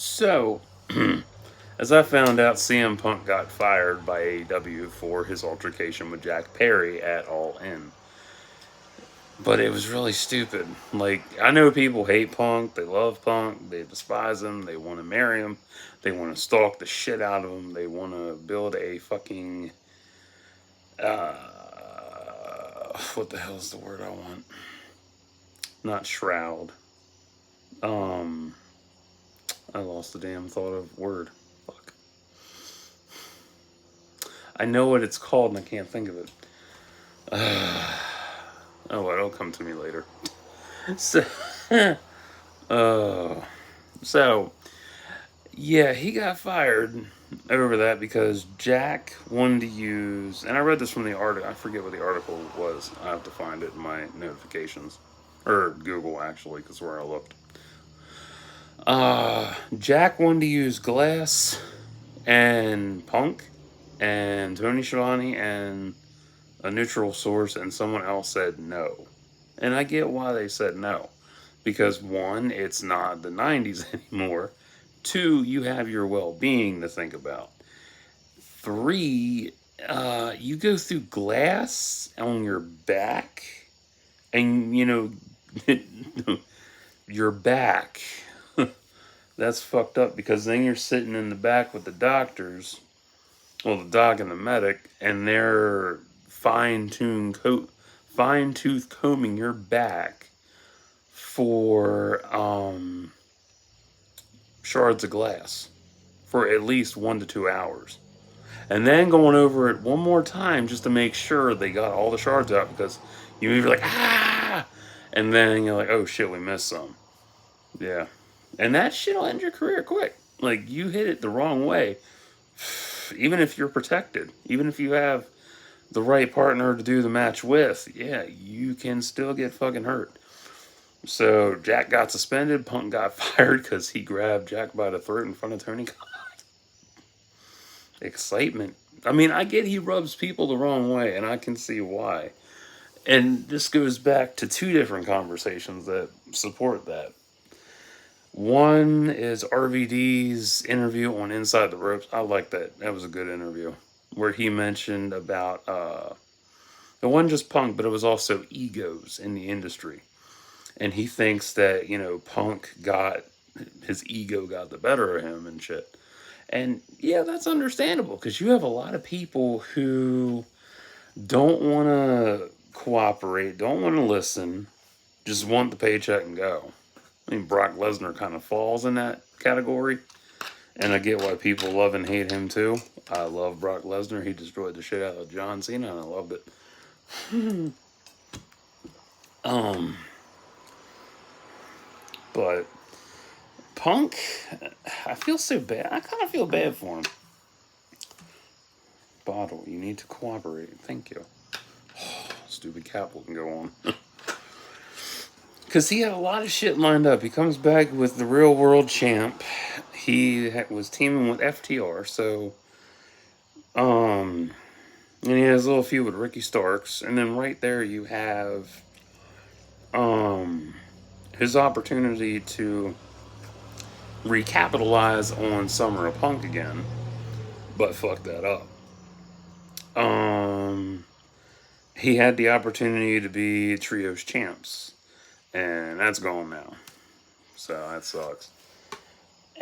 So, as I found out, CM Punk got fired by AEW for his altercation with Jack Perry at All In. But it was really stupid. Like, I know people hate Punk, they love Punk, they despise him, they want to marry him, they want to stalk the shit out of him, they want to build a fucking. What the hell is the word I want? Not shroud. Um, I lost the damn thought of word. Fuck. I know what it's called and I can't think of it. Oh, well, it'll come to me later. So, uh, so yeah, he got fired over that because Jack wanted to use, and I read this from the article. I forget what the article was. I have to find it in my notifications or Google actually, because where I looked. Jack wanted to use Glass and Punk and Tony Schiavone and a neutral source, and someone else said no. And I get why they said no. Because one, it's not the 90s anymore. Two, you have your well being to think about. Three, you go through glass on your back, and your back. That's fucked up because then you're sitting in the back with the doctors, well, the doc and the medic, and they're fine tooth combing your back for shards of glass for at least 1 to 2 hours. And then going over it one more time just to make sure they got all the shards out because you're like, ah! And then you're like, oh shit, we missed some. Yeah. And that shit'll end your career quick. Like, you hit it the wrong way. Even if you're protected, even if you have the right partner to do the match with, yeah, you can still get fucking hurt. So Jack got suspended. Punk got fired because he grabbed Jack by the throat in front of Tony Khan. Excitement. I mean, I get he rubs people the wrong way, and I can see why. And this goes back to two different conversations that support that. One is RVD's interview on Inside the Ropes. I like that. That was a good interview. Where he mentioned about, it wasn't just Punk, but it was also egos in the industry. And he thinks that, Punk his ego got the better of him and shit. And yeah, that's understandable because you have a lot of people who don't want to cooperate, don't want to listen, just want the paycheck and go. I mean, Brock Lesnar kind of falls in that category. And I get why people love and hate him too. I love Brock Lesnar. He destroyed the shit out of John Cena and I loved it. But Punk, I feel so bad. I kind of feel bad for him. Bottle, you need to cooperate. Thank you. Stupid Capel can go on. Because he had a lot of shit lined up. He comes back with the real world champ. He was teaming with FTR, so and he has a little feud with Ricky Starks, and then right there you have his opportunity to recapitalize on Summer of Punk again, but fuck that up. He had the opportunity to be Trios champs, and that's gone now. So that sucks.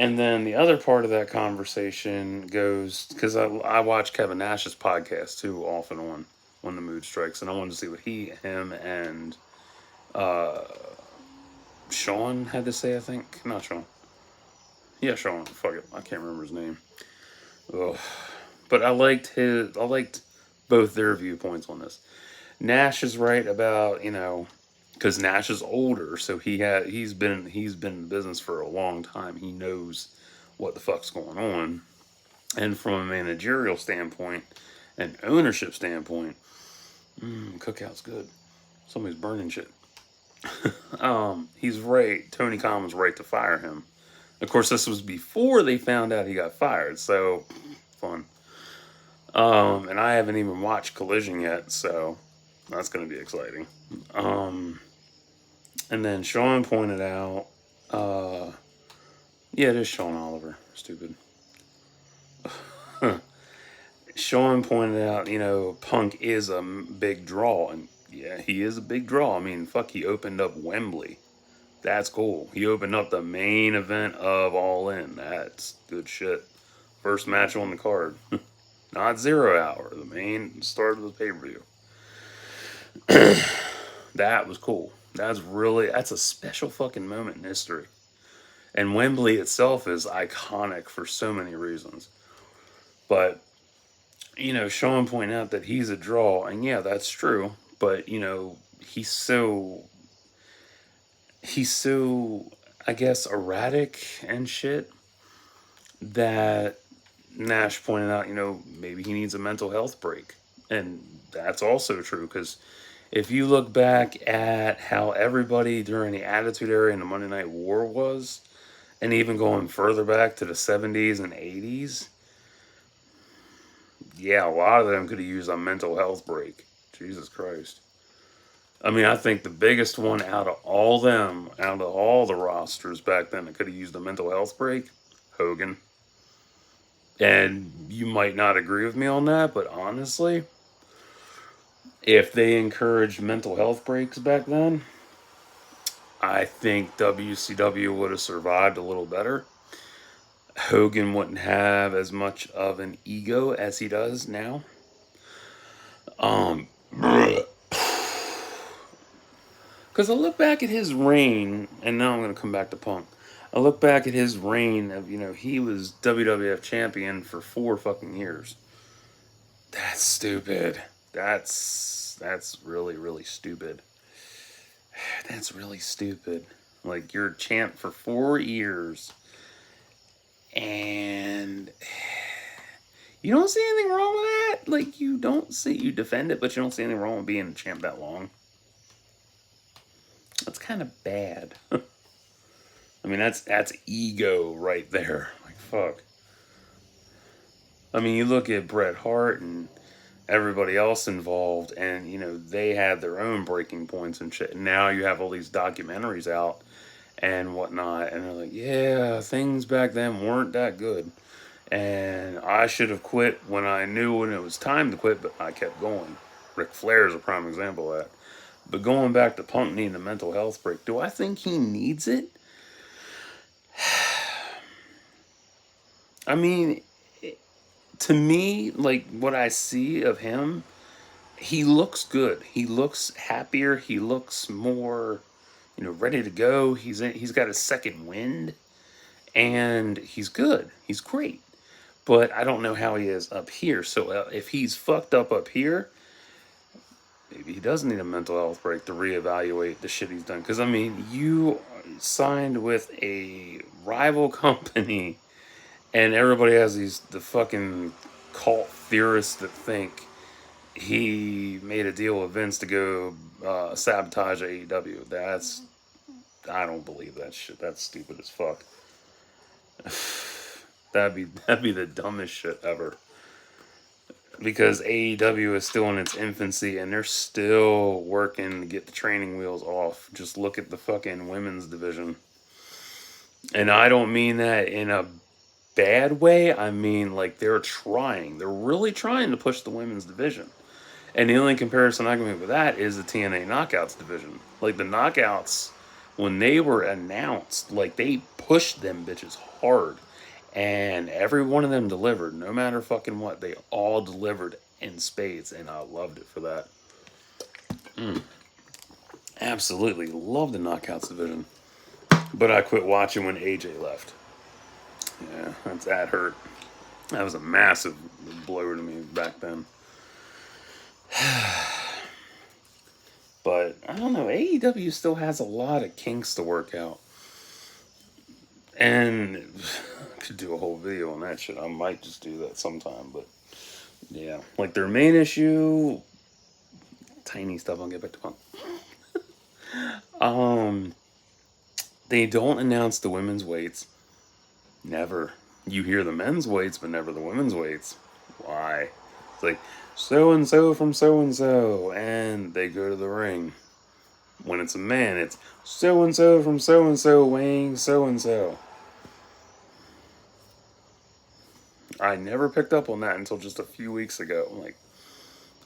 And then the other part of that conversation goes because I watch Kevin Nash's podcast too, off and on when the mood strikes, and I wanted to see what him, and Sean had to say. I think not Sean. Yeah, Sean. Fuck it, I can't remember his name. Ugh. But I liked both their viewpoints on this. Nash is right about because Nash is older, so he's been in business for a long time. He knows what the fuck's going on, and from a managerial standpoint and ownership standpoint, Cookout's good. Somebody's burning shit. He's right. Tony Khan was right to fire him. Of course, this was before they found out he got fired, so fun. And I haven't even watched Collision yet, so that's going to be exciting. And then Sean pointed out, Yeah, it is Sean Oliver. Stupid. Sean pointed out, Punk is a big draw, and yeah, he is a big draw. I mean, fuck, he opened up Wembley. That's cool. He opened up the main event of All In. That's good shit. First match on the card. Not 0 Hour, the main start of the pay per view. That was cool. That's a special fucking moment in history. And Wembley itself is iconic for so many reasons. But, Sean pointed out that he's a draw, and yeah, that's true. But, he's so, I guess, erratic and shit that Nash pointed out, maybe he needs a mental health break. And that's also true because if you look back at how everybody during the Attitude Era and the Monday Night War was, and even going further back to the 70s and 80s, yeah, a lot of them could have used a mental health break. Jesus Christ. I mean, I think the biggest one out of all the rosters back then that could have used a mental health break, Hogan. And you might not agree with me on that, but honestly, if they encouraged mental health breaks back then, I think WCW would have survived a little better. Hogan wouldn't have as much of an ego as he does now. Because I look back at his reign, and now I'm going to come back to Punk. I look back at his reign of, he was WWF champion for 4 fucking years. That's stupid. That's really, really stupid. That's really stupid. Like, you're a champ for 4 years, and you don't see anything wrong with that? Like, you defend it, but you don't see anything wrong with being a champ that long. That's kind of bad. I mean, that's ego right there. Like, fuck. I mean, you look at Bret Hart and everybody else involved, and, they had their own breaking points and shit. And now you have all these documentaries out and whatnot, and they're like, yeah, things back then weren't that good. And I should have quit when I knew when it was time to quit, but I kept going. Ric Flair is a prime example of that. But going back to Punk needing a mental health break, do I think he needs it? I mean, to me, like, what I see of him, he looks good. He looks happier. He looks more, ready to go. He's got a second wind, and he's good. He's great. But I don't know how he is up here. So if he's fucked up here, maybe he does need a mental health break to reevaluate the shit he's done. Because, I mean, you signed with a rival company, and everybody has the fucking cult theorists that think he made a deal with Vince to go sabotage AEW. I don't believe that shit. That's stupid as fuck. That'd be the dumbest shit ever. Because AEW is still in its infancy and they're still working to get the training wheels off. Just look at the fucking women's division. And I don't mean that in a bad way. I mean, like, they're trying. They're really trying to push the women's division. And the only comparison I can make with that is the TNA Knockouts division. Like, the Knockouts, when they were announced, like, they pushed them bitches hard. And every one of them delivered, no matter fucking what. They all delivered in spades, and I loved it for that. Absolutely love the Knockouts division. But I quit watching when AJ left. Yeah, that hurt. That was a massive blow to me back then. But, I don't know, AEW still has a lot of kinks to work out. And I could do a whole video on that shit. I might just do that sometime, but yeah. Like, their main issue, tiny stuff, I'll get back to Punk. They don't announce the women's weights. Never. You hear the men's weights, but never the women's weights. Why? It's like, so-and-so from so-and-so, and they go to the ring. When it's a man, it's so-and-so from so-and-so weighing so-and-so. I never picked up on that until just a few weeks ago. I'm like,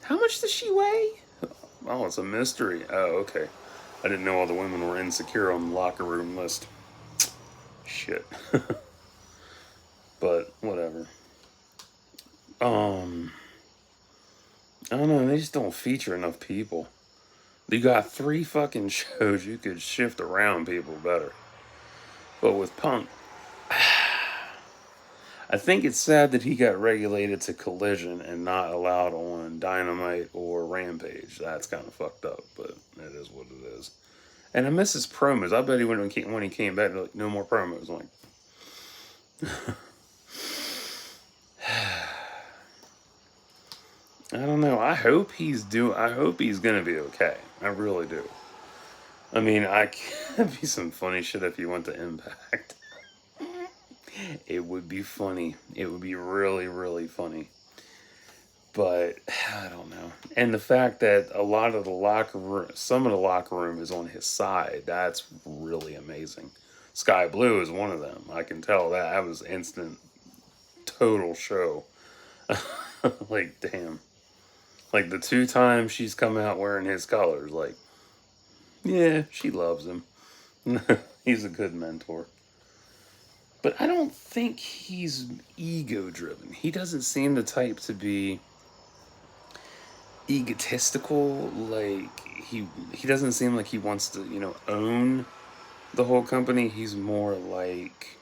how much does she weigh? Oh, it's a mystery. Oh, okay. I didn't know all the women were insecure on the locker room list. Shit. But whatever. Um, I don't know. They just don't feature enough people. You got 3 fucking shows. You could shift around people better. But with Punk, I think it's sad that he got regulated to Collision and not allowed on Dynamite or Rampage. That's kind of fucked up, but it is what it is. And I miss his promos. I bet he when he came back, like, no more promos. I'm like, I don't know. I hope he's gonna be okay. I really do. I mean, I can't be some funny shit if he went to Impact. It would be funny. It would be really, really funny. But I don't know. And the fact that some of the locker room is on his side, that's really amazing. Sky Blue is one of them. I can tell that was instant, total show. Like, damn. Like the 2 times she's come out wearing his colors, like, yeah, she loves him. He's a good mentor. But I don't think he's ego driven. He doesn't seem the type to be egotistical. Like he doesn't seem like he wants to, own the whole company. He's more like,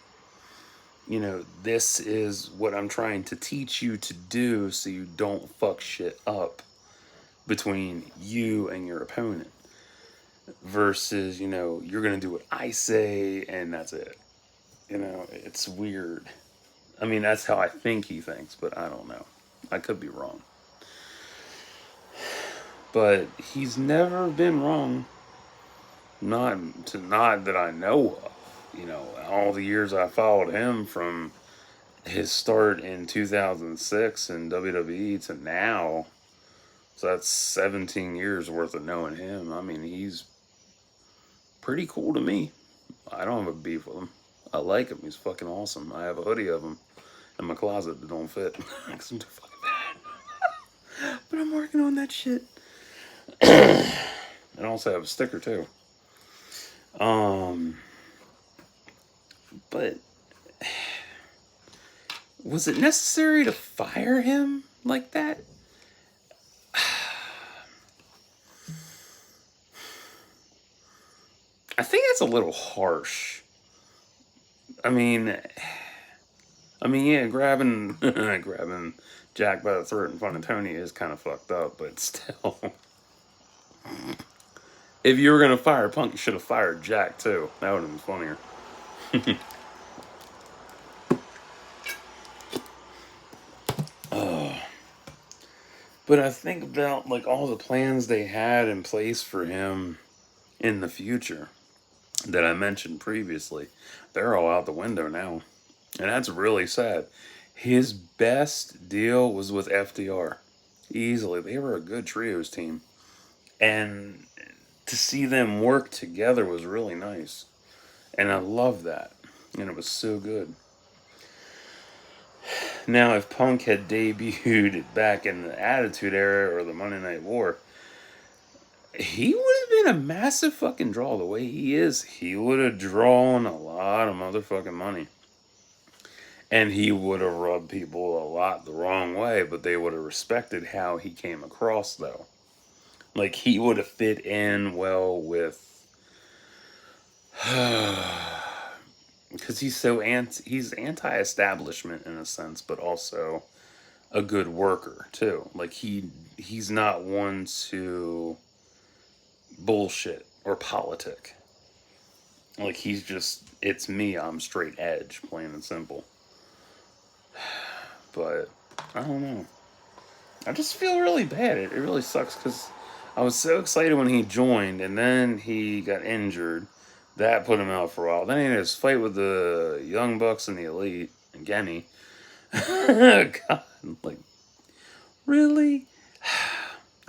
this is what I'm trying to teach you to do so you don't fuck shit up between you and your opponent. Versus, you're going to do what I say and that's it. It's weird. I mean, that's how I think he thinks, but I don't know. I could be wrong. But he's never been wrong. Not that I know of. All the years I followed him from his start in 2006 in WWE to now. So that's 17 years worth of knowing him. I mean, he's pretty cool to me. I don't have a beef with him. I like him. He's fucking awesome. I have a hoodie of him in my closet that don't fit because I'm too fucking bad. But I'm working on that shit. And also have a sticker too. But was it necessary to fire him like that? I think that's a little harsh. I mean, yeah, grabbing Jack by the throat in front of Tony is kind of fucked up, but still. If you were gonna fire Punk, you should have fired Jack too. That would have been funnier. But I think about like all the plans they had in place for him in the future that I mentioned previously. They're all out the window now. And that's really sad. His best deal was with FDR. Easily. They were a good trios team. And to see them work together was really nice. And I love that. And it was so good. Now, if Punk had debuted back in the Attitude Era or the Monday Night War, he would have been a massive fucking draw. The way he is, he would have drawn a lot of motherfucking money. And he would have rubbed people a lot the wrong way, but they would have respected how he came across, though. Like, he would have fit in well with... Because he's he's anti-establishment in a sense, but also a good worker, too. Like, he's not one to bullshit or politic. Like, he's just, it's me, I'm straight edge, plain and simple. But I don't know. I just feel really bad. It really sucks because I was so excited when he joined, and then he got injured. That put him out for a while. Then he had his fight with the Young Bucks and the Elite and Kenny. God, like, really?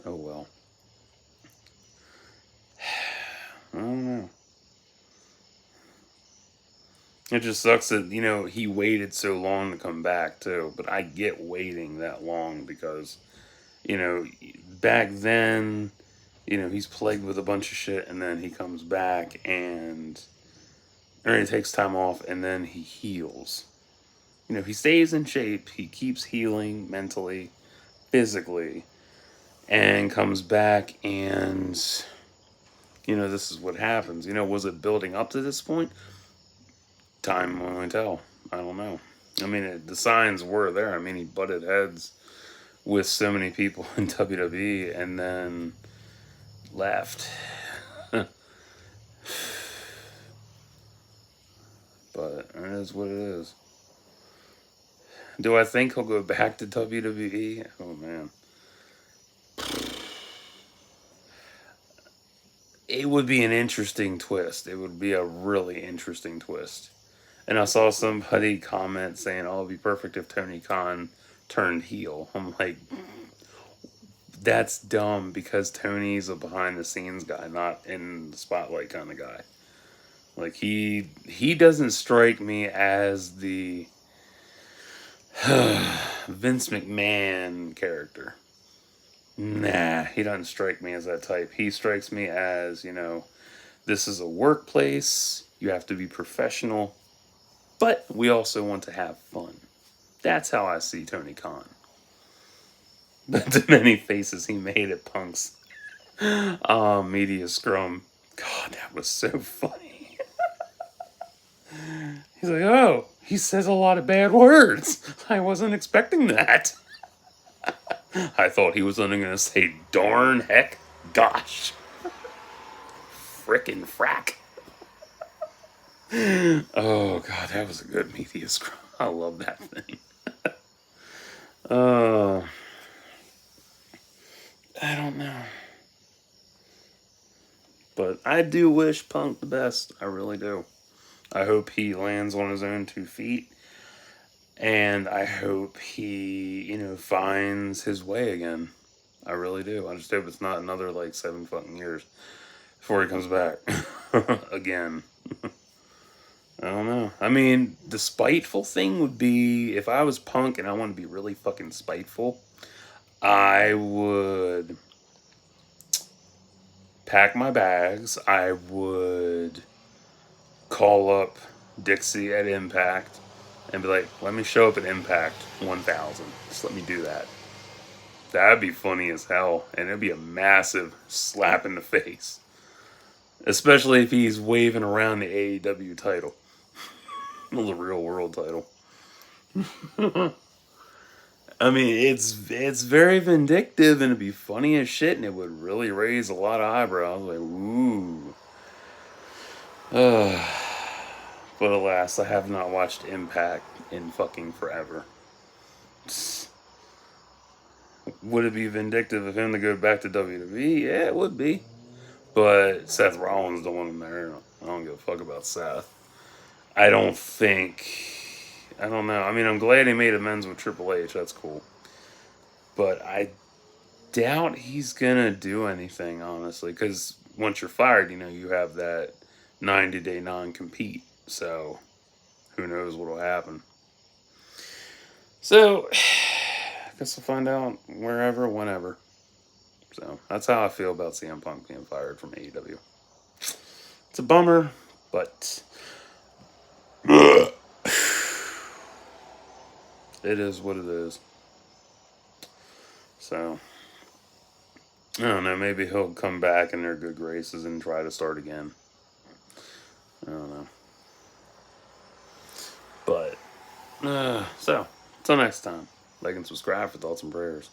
Oh well. I don't know. It just sucks that, he waited so long to come back, too. But I get waiting that long because, you know, back then, he's plagued with a bunch of shit, and then he comes back or he takes time off, and then he heals. He stays in shape, he keeps healing mentally, physically, and comes back, and, this is what happens. Was it building up to this point? Time will only tell. I don't know. I mean, the signs were there. I mean, he butted heads with so many people in WWE and then left. But it is what it is. Do I think he'll go back to WWE? Oh, man. It would be an interesting twist. It would be a really interesting twist. And I saw somebody comment saying, oh, it'd be perfect if Tony Khan turned heel. I'm like, that's dumb because Tony's a behind the scenes guy, not in the spotlight kind of guy. Like, he doesn't strike me as the Vince McMahon character. Nah, he doesn't strike me as that type. He strikes me as, this is a workplace. You have to be professional. But we also want to have fun. That's how I see Tony Khan. But the many faces he made at Punk's media scrum. God, that was so funny. He's like, oh, he says a lot of bad words. I wasn't expecting that. I thought he was only going to say darn, heck, gosh. Frickin' frack. Oh, God, that was a good media scrum. I love that thing. I don't know. But I do wish Punk the best. I really do. I hope he lands on his own 2 feet. And I hope he, finds his way again. I really do. I just hope it's not another, 7 fucking years before he comes back. Again. I don't know. I mean, the spiteful thing would be, if I was Punk and I want to be really fucking spiteful, I would pack my bags. I would call up Dixie at Impact and be like, let me show up at Impact 1000. Just let me do that. That'd be funny as hell. And it'd be a massive slap in the face. Especially if he's waving around the AEW title. The real world title. I mean, it's very vindictive and it'd be funny as shit and it would really raise a lot of eyebrows. Like, ooh. But alas, I have not watched Impact in fucking forever. Would it be vindictive of him to go back to WWE? Yeah, it would be. But Seth Rollins don't want him there. I don't give a fuck about Seth. I don't know. I mean, I'm glad he made amends with Triple H. That's cool. But I doubt he's going to do anything, honestly. Because once you're fired, you have that 90-day non-compete. So, who knows what will happen. So, I guess we'll find out wherever, whenever. So, that's how I feel about CM Punk being fired from AEW. It's a bummer, but it is what it is. So, I don't know. Maybe he'll come back in their good graces and try to start again. I don't know. But, so, until next time, like and subscribe for thoughts and prayers.